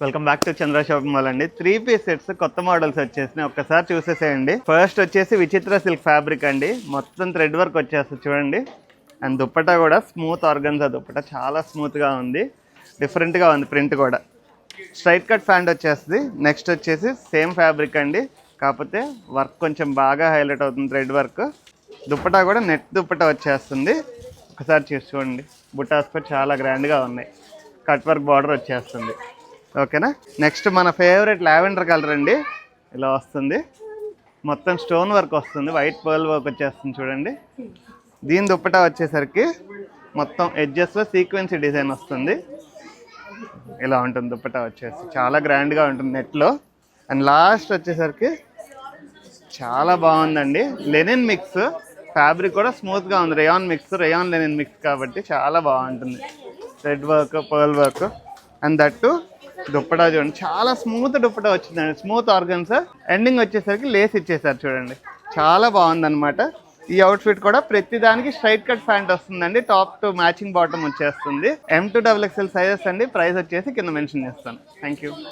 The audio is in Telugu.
Welcome back to Chandra shopping mall అండి. 3 పీస్ సెట్స్ కొత్త మోడల్స్ వచ్చేసినాయి, ఒక్కసారి చూసేసేయండి. ఫస్ట్ వచ్చేసి విచిత్ర సిల్క్ ఫ్యాబ్రిక్ అండి, మొత్తం థ్రెడ్ వర్క్ వచ్చేస్తుంది చూడండి. అండ్ దుప్పటా కూడా స్మూత్ ఆర్గన్జా దుప్పటా, చాలా స్మూత్గా ఉంది, డిఫరెంట్గా ఉంది. ప్రింట్ కూడా స్ట్రైట్ కట్ ప్యాంట్ వచ్చేస్తుంది. నెక్స్ట్ వచ్చేసి సేమ్ ఫ్యాబ్రిక్ అండి, కాకపోతే వర్క్ కొంచెం బాగా హైలైట్ అవుతుంది, థ్రెడ్ వర్క్. దుప్పటా కూడా నెట్ దుప్పటా వచ్చేస్తుంది. ఒకసారి చూసుకోండి, బుటాస్ కూడా చాలా గ్రాండ్గా ఉన్నాయి. కట్ వర్క్ బార్డర్ వచ్చేస్తుంది. ఓకేనా. నెక్స్ట్ మన ఫేవరెట్ లావెండర్ కలర్ అండి, ఇలా వస్తుంది. మొత్తం స్టోన్ వర్క్ వస్తుంది, వైట్ పర్ల్ వర్క్ వచ్చేస్తుంది చూడండి. దీని దుప్పటా వచ్చేసరికి మొత్తం ఎడ్జెస్లో సీక్వెన్సీ డిజైన్ వస్తుంది. ఇలా ఉంటుంది దుప్పటా వచ్చేసి, చాలా గ్రాండ్గా ఉంటుంది నెట్లో. అండ్ లాస్ట్ వచ్చేసరికి చాలా బాగుందండి, లెనిన్ మిక్స్ ఫ్యాబ్రిక్ కూడా స్మూత్గా ఉంది. Rayon mix, rayon Lenin mix కాబట్టి చాలా బాగుంటుంది. Thread work, pearl work. And that dupatta చూడండి, చాలా స్మూత్ దుప్పటా వచ్చిందండి, స్మూత్ ఆర్గన్స్. ఎండింగ్ వచ్చేసరికి లేస్ ఇచ్చేసారు చూడండి, చాలా బాగుందన్నమాట. ఈ అవుట్ఫిట్ కూడా ప్రతి దానికి స్ట్రైట్ కట్ ప్యాంట్ వస్తుందండి, టాప్ టు మ్యాచింగ్ బాటమ్ వచ్చేస్తుంది. M to XXL సైజెస్ అండి. ప్రైస్ వచ్చేసి కింద మెన్షన్ చేస్తాను. Thank you.